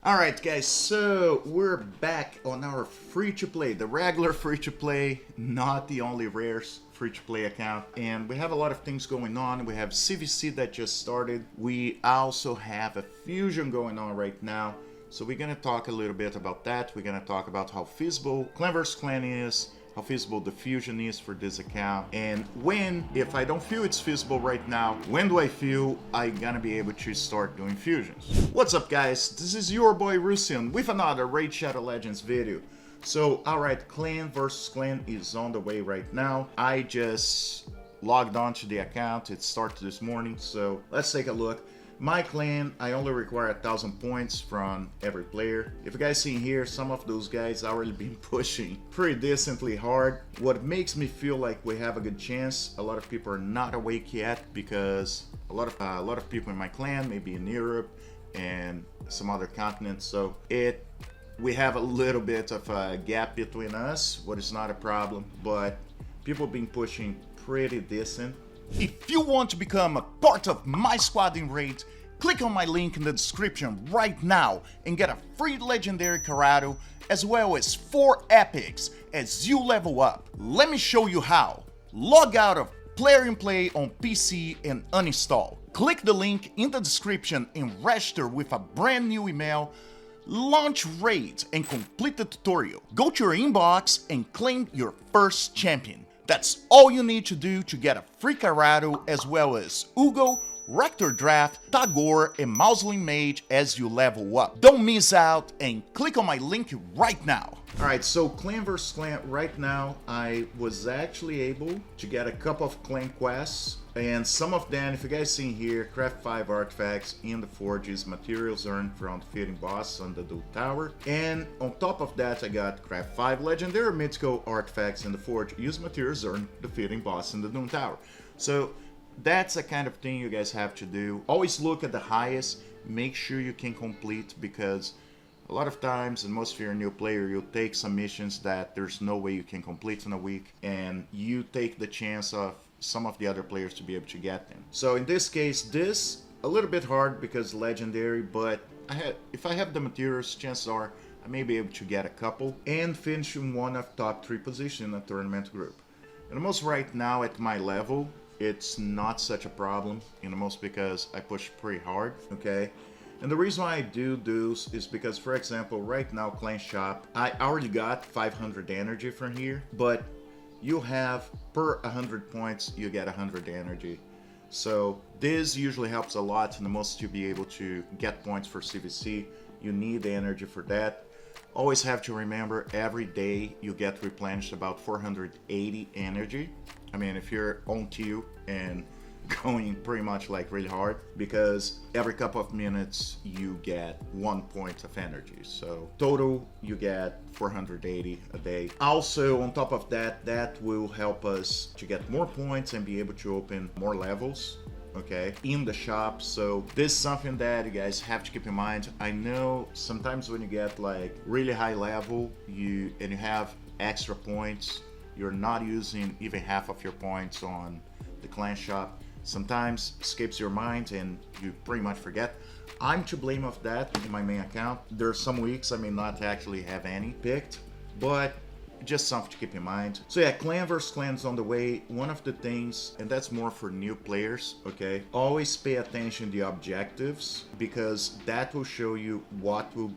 Alright guys, so we're back on our free-to-play, the regular free-to-play, not the only rare free-to-play account. And we have a lot of things going on. We have CVC that just started. We also have a fusion going on right now. So we're going to talk a little bit about that. We're going to talk about how feasible Clan vs Clan is, how feasible the fusion is for this account, and when, if I don't feel it's feasible right now, when do I feel I'm gonna be able to start doing fusions. What's up guys, this is your boy Rusian with another Raid Shadow Legends video. So alright, Clan vs Clan is on the way right now. I just logged on to the account, it started this morning, so let's take a look. My clan, I only require 1,000 points from every player. If you guys see here, some of those guys already been pushing pretty decently hard. What makes me feel like we have a good chance, a lot of people are not awake yet because a lot of people in my clan, maybe in Europe and some other continents, so we have a little bit of a gap between us, what is not a problem, but people have been pushing pretty decent. If you want to become a part of my squad in Raid, click on my link in the description right now and get a free legendary Karato as well as 4 epics as you level up. Let me show you how. Log out of Player in Play on PC and uninstall. Click the link in the description and register with a brand new email. Launch Raid and complete the tutorial. Go to your inbox and claim your first champion. That's all you need to do to get a free Karato as well as Uugo, Rector Drath, Tagoar, and Mausoleum Mage as you level up. Don't miss out and click on my link right now. Alright, so Clan vs Clan right now, I was actually able to get a couple of clan quests. And some of them, if you guys see here, craft 5 artifacts in the forges, materials earned from defeating boss on the Dual Tower. And on top of that, I got craft 5 legendary mythical artifacts in the forge, use materials earned defeating boss in the Dual Tower. So that's the kind of thing you guys have to do. Always look at the highest, make sure you can complete, because a lot of times, and most of you're a new player, you'll take some missions that there's no way you can complete in a week, and you take the chance of some of the other players to be able to get them. So in this case, this a little bit hard because legendary, but if I have the materials, chances are I may be able to get a couple and finish in one of top 3 position in a tournament group. And the most right now at my level, it's not such a problem, in the most because I push pretty hard, okay? And the reason why I do this is because, for example, right now, Clan Shop, I already got 500 energy from here, but you have per 100 points, you get 100 energy. So this usually helps a lot, and the most you'll be able to get points for CVC, you need the energy for that. Always have to remember, every day you get replenished about 480 energy. I mean, if you're on queue and going pretty much like really hard, because every couple of minutes you get 1 point of energy, so total you get 480 a day. Also on top of that, that will help us to get more points and be able to open more levels, okay, in the shop. So this is something that you guys have to keep in mind. I know sometimes when you get like really high level and you have extra points, you're not using even half of your points on the clan shop. Sometimes escapes your mind and you pretty much forget. I'm to blame of that in my main account. There are some weeks I may not actually have any picked, but just something to keep in mind. So yeah, Clan vs Clan's on the way. One of the things, and that's more for new players, okay, always pay attention to the objectives, because that will show you what will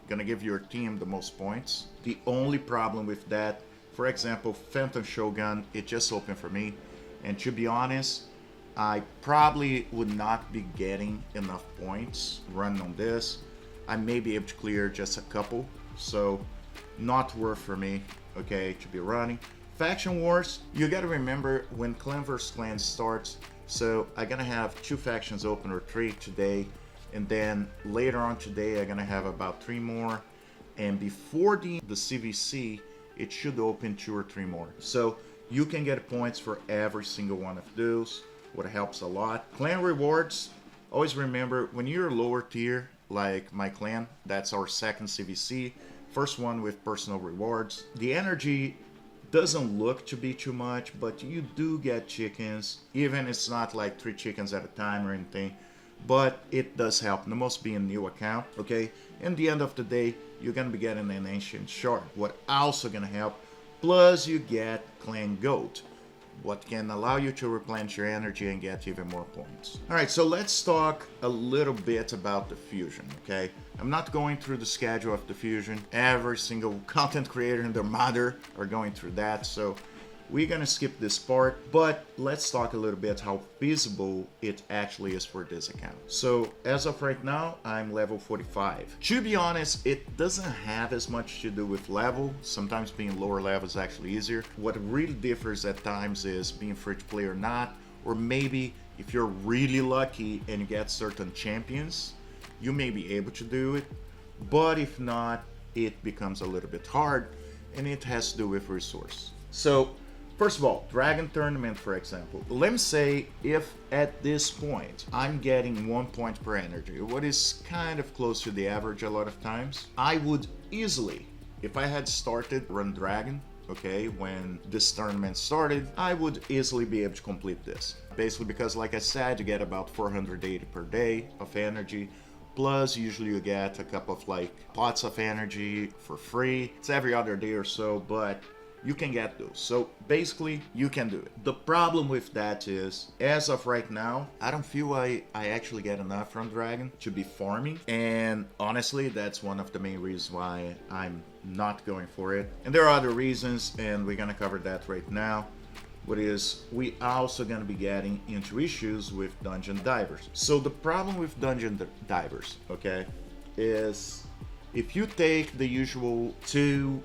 gonna give your team the most points. The only problem with that, for example, Phantom Shogun, it just opened for me, and to be honest, I probably would not be getting enough points running on this. I may be able to clear just a couple, so not worth for me, okay, to be running. Faction Wars, you gotta remember when Clan vs Clan starts, so I'm gonna have 2 factions open or 3 today, and then later on today I'm gonna have about 3 more, and before the CVC, it should open 2 or 3 more. So you can get points for every single one of those, what helps a lot. Clan rewards, always remember when you're lower tier, like my clan, that's our 2nd CVC, first one with personal rewards. The energy doesn't look to be too much, but you do get chickens, even it's not like 3 chickens at a time or anything. but it does help, the most being new account, okay? In the end of the day, you're gonna be getting an ancient shard, what also gonna help, plus you get clan gold, what can allow you to replenish your energy and get even more points. Alright, so let's talk a little bit about the fusion, okay? I'm not going through the schedule of the fusion. Every single content creator and their mother are going through that, so we're gonna skip this part, but let's talk a little bit how feasible it actually is for this account. So as of right now, I'm level 45. To be honest, it doesn't have as much to do with level. Sometimes being lower level is actually easier. What really differs at times is being free to play or not, or maybe if you're really lucky and you get certain champions, you may be able to do it, but if not, it becomes a little bit hard, and it has to do with resource. So first of all, Dragon Tournament, for example. Let me say if at this point I'm getting 1 point per energy, what is kind of close to the average a lot of times, I would easily, if I had started Run Dragon, okay, when this tournament started, I would easily be able to complete this. Basically because, like I said, you get about 480 per day of energy, plus usually you get a couple of like pots of energy for free. It's every other day or so, but you can get those. So basically, you can do it. The problem with that is, as of right now, I don't feel I actually get enough from Dragon to be farming. And honestly, that's one of the main reasons why I'm not going for it. And there are other reasons, and we're gonna cover that right now. What is, we also gonna be getting into issues with dungeon divers. So the problem with dungeon divers, okay, is if you take the usual 2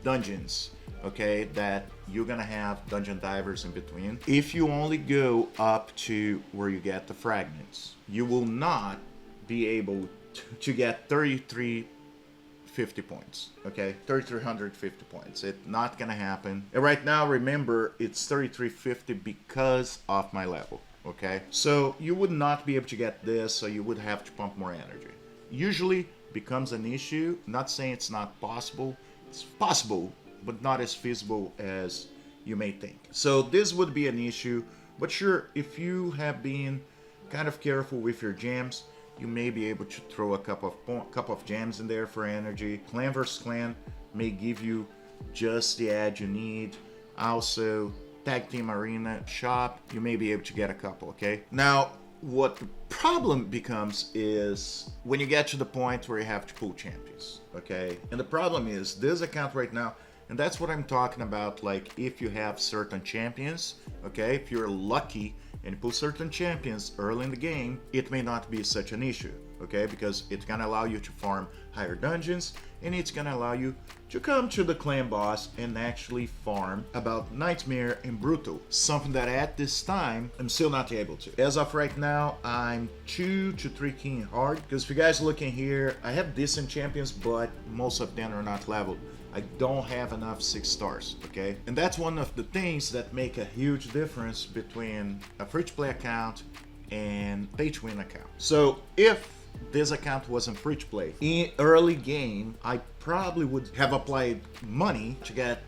dungeons, okay, that you're gonna have dungeon divers in between, if you only go up to where you get the fragments, you will not be able to get 3350 points, okay, 3350 points. It's not gonna happen. And right now, remember, it's 3350 because of my level, okay? So you would not be able to get this, so you would have to pump more energy. Usually becomes an issue. Not saying it's not possible. It's possible, but not as feasible as you may think. So this would be an issue, but sure, if you have been kind of careful with your gems, you may be able to throw a couple of gems in there for energy. Clan vs clan may give you just the edge you need. Also, tag team arena shop, you may be able to get a couple, okay? Now, what the problem becomes is when you get to the point where you have to pull champions, okay? And the problem is this account right now, and that's what I'm talking about, like if you have certain champions, okay? If you're lucky and you pull certain champions early in the game, it may not be such an issue, okay? Because it's gonna allow you to farm higher dungeons, and it's gonna allow you to come to the clan boss and actually farm about Nightmare and Brutal, something that at this time I'm still not able to. As of right now, I'm 2 to 3 king hard, because if you guys looking here, I have decent champions, but most of them are not leveled. I don't have enough 6 stars, okay? And that's one of the things that make a huge difference between a free-to-play account and pay-to-win account. So if this account wasn't free to play, in early game, I probably would have applied money to get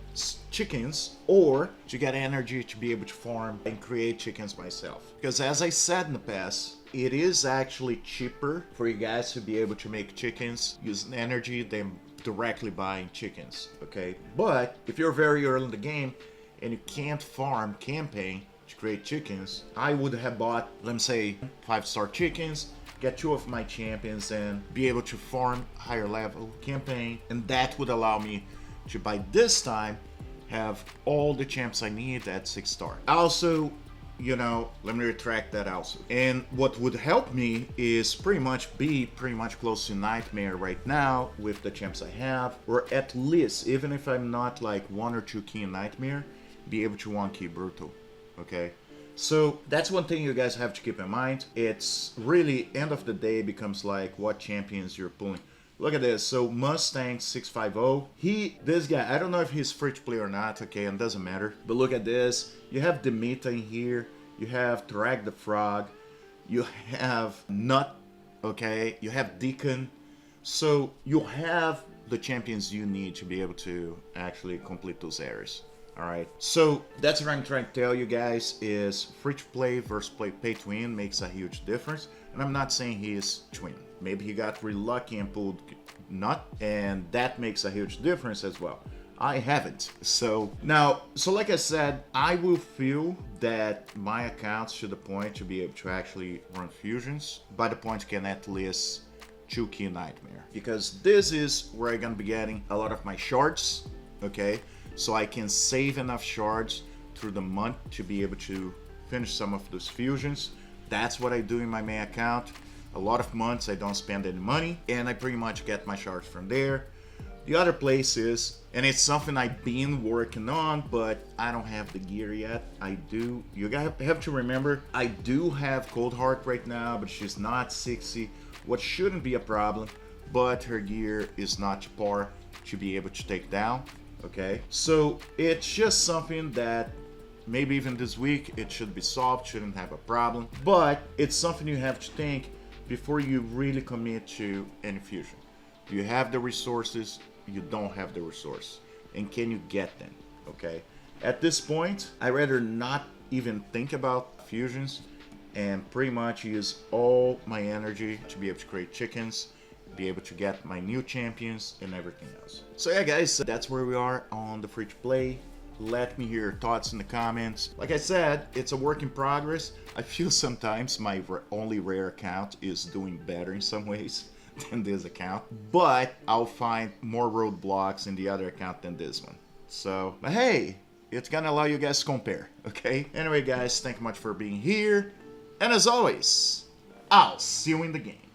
chickens or to get energy to be able to farm and create chickens myself. Because as I said in the past, it is actually cheaper for you guys to be able to make chickens using energy than directly buying chickens, okay? But if you're very early in the game and you can't farm campaign to create chickens, I would have bought, let me say, 5-star chickens, get 2 of my champions and be able to farm higher level campaign, and that would allow me to by this time have all the champs I need at 6 star. Also, you know, let me retract that also. And what would help me is pretty much close to Nightmare right now with the champs I have, or at least, even if I'm not like 1 or 2 key in Nightmare, be able to 1 key Brutal, okay? So that's one thing you guys have to keep in mind. It's really, end of the day, becomes like what champions you're pulling. Look at this. So Mustang 650, this guy, I don't know if he's free to play or not, okay, and doesn't matter. But look at this. You have Demeter in here. You have Drag the Frog. You have Nut, okay. You have Deacon. So you have the champions you need to be able to actually complete those areas. Alright, so that's what I'm trying to tell you guys is free-to-play versus pay-to-win makes a huge difference. And I'm not saying he is twin. Maybe he got really lucky and pulled nut, and that makes a huge difference as well. I haven't. So now, like I said, I will feel that my accounts to the point to be able to actually run fusions by the point you can at least 2 key nightmare. Because this is where I'm gonna be getting a lot of my shards, okay? So I can save enough shards through the month to be able to finish some of those fusions. That's what I do in my main account. A lot of months I don't spend any money, and I pretty much get my shards from there. The other place is, and it's something I've been working on, but I don't have the gear yet. I do. You have to remember, I do have Coldheart right now, but she's not 60, what shouldn't be a problem, but her gear is not to par to be able to take down. Okay, so it's just something that maybe even this week it should be solved, shouldn't have a problem, but it's something you have to think before you really commit to any fusion. Do you have the resources? You don't have the resource, and can you get them? Okay, at this point I rather not even think about fusions and pretty much use all my energy to be able to create chickens, be able to get my new champions and everything else. So yeah guys, that's where we are on the free to play. Let me hear your thoughts in the comments. Like I said, it's a work in progress. I feel sometimes my only rare account is doing better in some ways than this account, but I'll find more roadblocks in the other account than this one. So, but hey, it's gonna allow you guys to compare, okay? Anyway guys, thank you much for being here, and as always, I'll see you in the game.